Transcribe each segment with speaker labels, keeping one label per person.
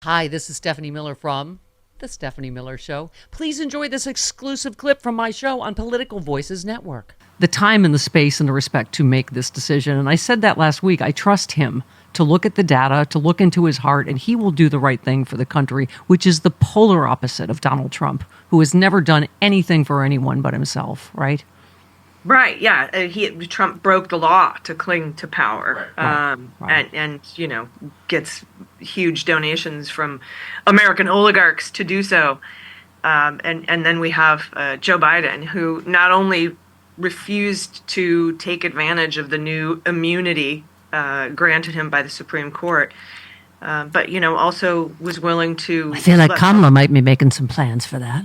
Speaker 1: Hi, this is Stephanie Miller from The Stephanie Miller Show. Please enjoy this exclusive clip from my show on Political Voices Network. The time and the space and the respect to make this decision. And I said that last week. I trust him to look at the data, to look into his heart, and he will do the right thing for the country, which is the polar opposite of Donald Trump, who has never done anything for anyone but himself, right?
Speaker 2: Right. Yeah. Trump broke the law to cling to power,
Speaker 1: Right.
Speaker 2: and gets huge donations from American oligarchs to do so. And then we have Joe Biden, who not only refused to take advantage of the new immunity granted him by the Supreme Court, but also was willing to.
Speaker 1: I feel like Kamala might be making some plans for that.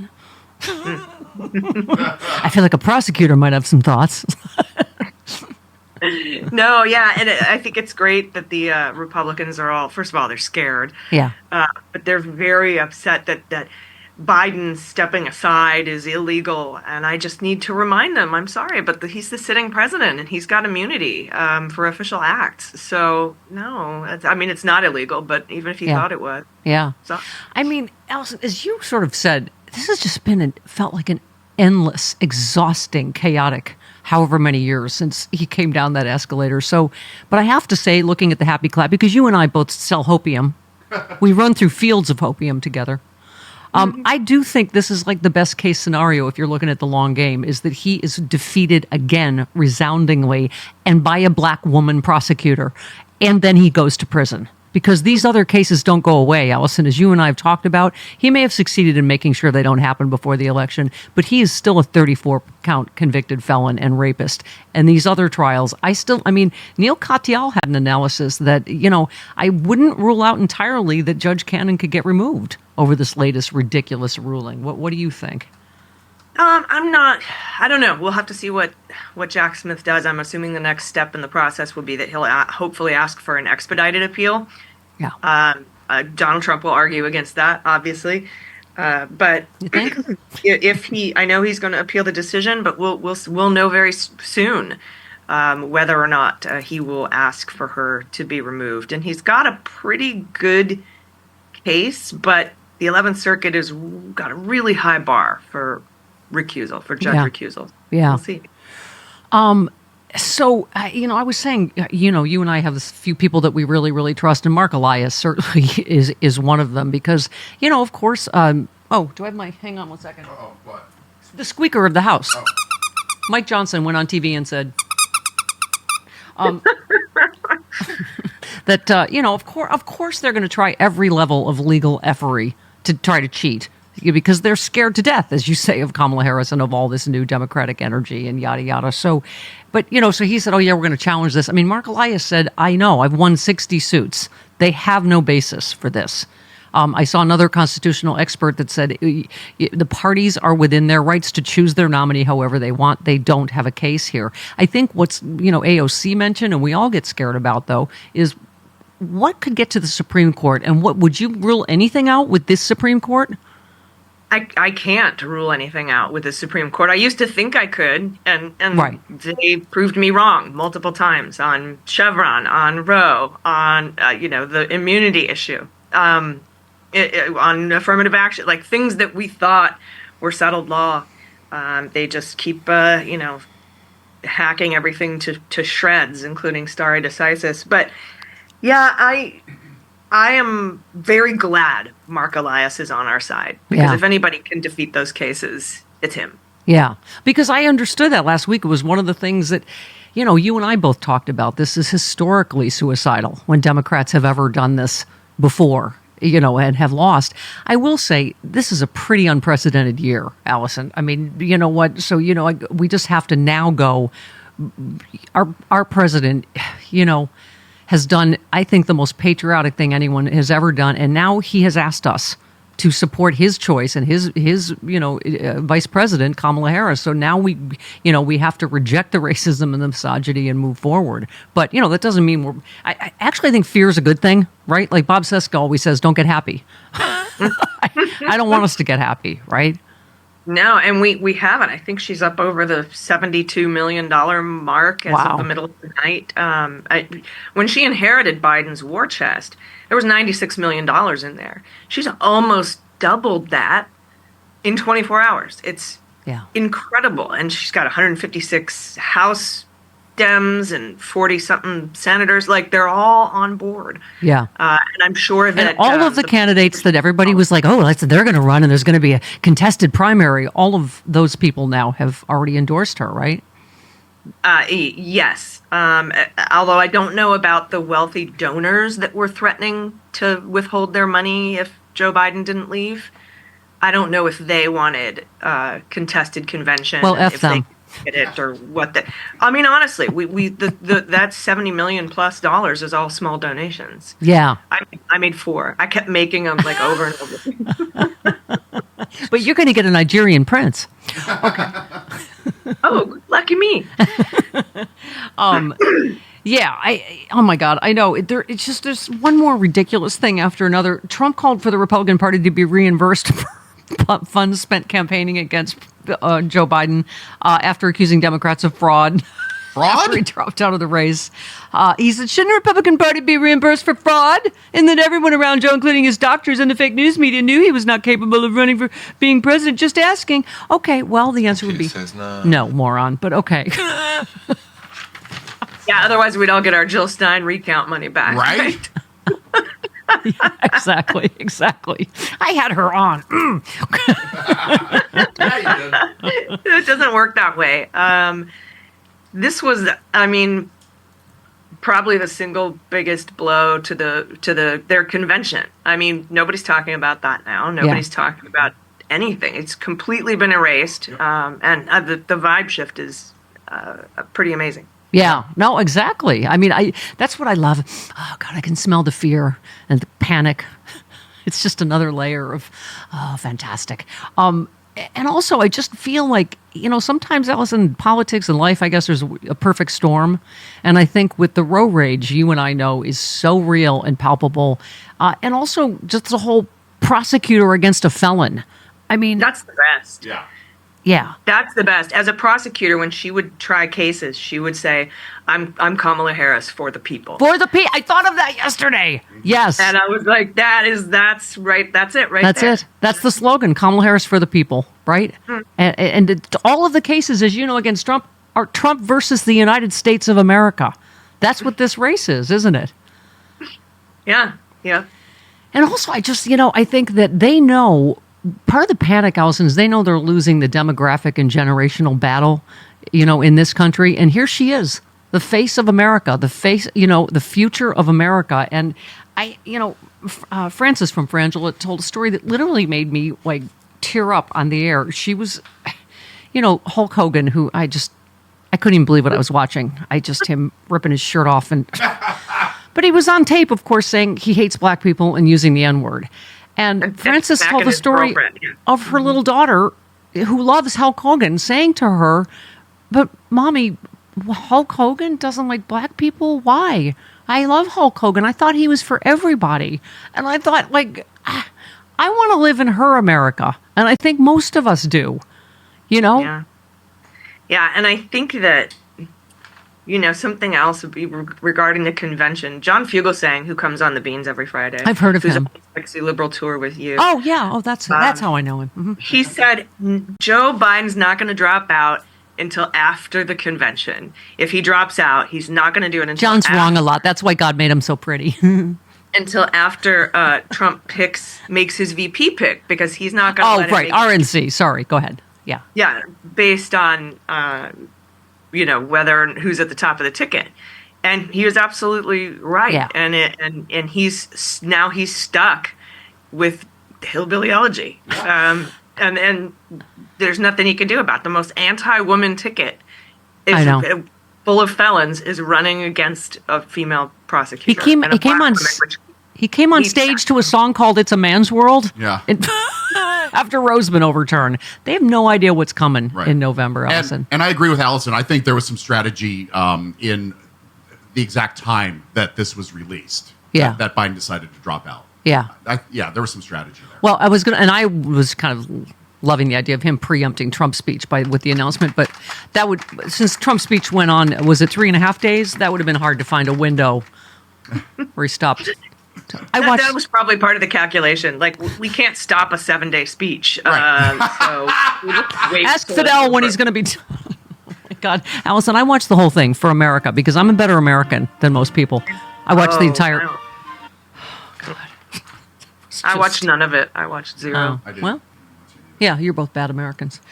Speaker 1: I feel like a prosecutor might have some thoughts.
Speaker 2: No, yeah, and I think it's great that the Republicans are all, first of all, they're scared.
Speaker 1: Yeah.
Speaker 2: But they're very upset that Biden stepping aside is illegal. And I just need to remind them, I'm sorry, but he's the sitting president and he's got immunity for official acts. So, no, it's not illegal, but even if he thought it was.
Speaker 1: Yeah.
Speaker 2: So,
Speaker 1: I mean, Allison, as you sort of said, this has just been felt like an endless, exhausting, chaotic, however many years since he came down that escalator. So, but I have to say, looking at the happy clap, because you and I both sell hopium, we run through fields of hopium together. I do think this is like the best case scenario if you're looking at the long game, is that he is defeated again resoundingly and by a black woman prosecutor. And then he goes to prison. Because these other cases don't go away, Allison, as you and I have talked about. He may have succeeded in making sure they don't happen before the election, but he is still a 34-count convicted felon and rapist. And these other trials, Neil Katyal had an analysis that, I wouldn't rule out entirely that Judge Cannon could get removed over this latest ridiculous ruling. What do you think?
Speaker 2: I don't know. We'll have to see what Jack Smith does. I'm assuming the next step in the process will be that he'll hopefully ask for an expedited appeal.
Speaker 1: Yeah.
Speaker 2: Donald Trump will argue against that, obviously. But
Speaker 1: You think?
Speaker 2: I know he's going to appeal the decision, but we'll know very soon whether or not he will ask for her to be removed. And he's got a pretty good case, but the 11th Circuit has got a really high bar for recusal, for judge recusal.
Speaker 1: Yeah.
Speaker 2: We'll see.
Speaker 1: So, I was saying, you and I have a few people that we really, really trust, and Mark Elias certainly is one of them because, of course, do I have hang on one second.
Speaker 3: Uh-oh, what?
Speaker 1: The squeaker of the house.
Speaker 3: Oh.
Speaker 1: Mike Johnson went on TV and said that, of course they're going to try every level of legal effery to try to cheat. Because they're scared to death, as you say, of Kamala Harris and of all this new Democratic energy and yada, yada. So he said, oh, yeah, we're going to challenge this. I mean, Mark Elias said, I know, I've won 60 suits. They have no basis for this. I saw another constitutional expert that said the parties are within their rights to choose their nominee however they want. They don't have a case here. I think what's, AOC mentioned, and we all get scared about, though, is what could get to the Supreme Court? And what would you rule anything out with this Supreme Court?
Speaker 2: I can't rule anything out with the Supreme Court. I used to think I could, and
Speaker 1: Right.
Speaker 2: They proved me wrong multiple times on Chevron, on Roe, on the immunity issue, on affirmative action, like things that we thought were settled law. They just keep hacking everything to shreds, including stare decisis. But yeah, I am very glad Mark Elias is on our side because if anybody can defeat those cases, it's him.
Speaker 1: Yeah, because I understood that last week. It was one of the things that, you and I both talked about. This is historically suicidal when Democrats have ever done this before, and have lost. I will say this is a pretty unprecedented year, Allison. I mean, you know what? So, we just have to now go. Our president, has done, I think, the most patriotic thing anyone has ever done. And now he has asked us to support his choice and his vice president, Kamala Harris. So now we have to reject the racism and the misogyny and move forward. But, that doesn't mean I actually think fear is a good thing, right? Like Bob Seska always says, don't get happy. I don't want us to get happy, right?
Speaker 2: No, and we haven't. I think she's up over the $72 million mark as of the middle of the night. When she inherited Biden's war chest, There was $96 million in there. She's almost doubled that in 24 hours. It's incredible. And she's got 156 House Dems and 40-something senators. Like, they're all on board.
Speaker 1: Yeah.
Speaker 2: And I'm sure that...
Speaker 1: And all of the candidates that everybody was like, oh, they're going to run and there's going to be a contested primary, all of those people now have already endorsed her, right?
Speaker 2: Yes. Although I don't know about the wealthy donors that were threatening to withhold their money if Joe Biden didn't leave. I don't know if they wanted contested convention.
Speaker 1: Well, F them.
Speaker 2: Get it or what? I mean, honestly, that $70 million plus is all small donations.
Speaker 1: Yeah.
Speaker 2: I made 4. I kept making them like over and over.
Speaker 1: But you're going to get a Nigerian prince. Okay.
Speaker 2: Oh, lucky me.
Speaker 1: Yeah, oh my God, I know. It's just there's one more ridiculous thing after another. Trump called for the Republican Party to be reimbursed for funds spent campaigning against Joe Biden after accusing Democrats of fraud.
Speaker 3: Fraud?
Speaker 1: After he dropped out of the race. He said, shouldn't the Republican Party be reimbursed for fraud? And then everyone around Joe, including his doctors and the fake news media, knew he was not capable of running for being president. Just asking. Okay, well, the answer would be no, moron, but okay.
Speaker 2: Yeah, otherwise we'd all get our Jill Stein recount money back.
Speaker 3: Right?
Speaker 2: Yeah,
Speaker 1: Exactly. I had her on.
Speaker 3: Yeah, you did.
Speaker 2: It doesn't work that way. This was, I mean, probably the single biggest blow to their convention. I mean, nobody's talking about that now. Nobody's talking about anything. It's completely been erased, and the vibe shift is pretty amazing.
Speaker 1: Yeah, no, exactly. I mean, that's what I love. Oh, God, I can smell the fear and the panic. It's just another layer of, fantastic. And also, I just feel like, sometimes, Allison, politics and life, I guess there's a perfect storm. And I think with the Roe rage, you and I know, is so real and palpable. And also just the whole prosecutor against a felon. I mean...
Speaker 2: That's the best.
Speaker 3: Yeah.
Speaker 1: Yeah.
Speaker 2: That's the best. As a prosecutor, when she would try cases, she would say, I'm Kamala Harris for the people.
Speaker 1: For the people. I thought of that yesterday. Yes.
Speaker 2: And I was like, that's right. That's it right
Speaker 1: That's
Speaker 2: there.
Speaker 1: it. That's the slogan, Kamala Harris for the people, right? And all of the cases, as you know, against Trump are Trump versus the United States of America. That's what this race is, isn't it?
Speaker 2: Yeah. Yeah.
Speaker 1: And also, I just, I think that they know... Part of the panic, Allison, is they know they're losing the demographic and generational battle, in this country. And here she is, the face of America, the future of America. And Frances from Frangela told a story that literally made me like tear up on the air. She was, Hulk Hogan, who I couldn't even believe what I was watching. Him ripping his shirt off. But he was on tape, of course, saying he hates black people and using the N-word. And Frances told the story of her little daughter who loves Hulk Hogan saying to her, but Mommy, Hulk Hogan doesn't like black people? Why? I love Hulk Hogan. I thought he was for everybody. And I thought, I want to live in her America. And I think most of us do,
Speaker 2: Yeah. Yeah, and I think that, something else would be regarding the convention. John Fugelsang, who comes on the Beans every Friday.
Speaker 1: I've heard of him.
Speaker 2: Who's a Sexy Liberal tour with you.
Speaker 1: Oh, yeah. Oh, that's how I know him. Mm-hmm.
Speaker 2: He said Joe Biden's not going to drop out until after the convention. If he drops out, he's not going to do it until
Speaker 1: John's wrong a lot. That's why God made him so pretty.
Speaker 2: Until after Trump makes his VP pick, because he's not going to let him
Speaker 1: right. RNC. Sorry. Go ahead. Yeah.
Speaker 2: Yeah, based on... whether who's at the top of the ticket, and he was absolutely right.
Speaker 1: Yeah.
Speaker 2: And he's stuck with hillbillyology, and there's nothing he can do about it. The most anti-woman ticket is full of felons is running against a female prosecutor.
Speaker 1: He came on stage to a song called "It's a Man's World."
Speaker 3: Yeah.
Speaker 1: After Roe's been overturned, they have no idea what's coming in November, Allison.
Speaker 3: And I agree with Allison. I think there was some strategy in the exact time that this was released.
Speaker 1: Yeah.
Speaker 3: That Biden decided to drop out.
Speaker 1: Yeah.
Speaker 3: There was some strategy there.
Speaker 1: Well, I was kind of loving the idea of him preempting Trump's speech with the announcement, but since Trump's speech went on, was it 3.5 days? That would have been hard to find a window where he stopped I watched.
Speaker 2: That was probably part of the calculation. Like, we can't stop a 7-day speech. So we look way
Speaker 1: Ask
Speaker 2: too
Speaker 1: Fidel when
Speaker 2: over.
Speaker 1: he's going to be. Oh my God, Allison, I watched the whole thing for America because I'm a better American than most people. I watched the entire.
Speaker 2: Wow. I watched none of it. I watched zero.
Speaker 1: Oh, well, yeah, you're both bad Americans.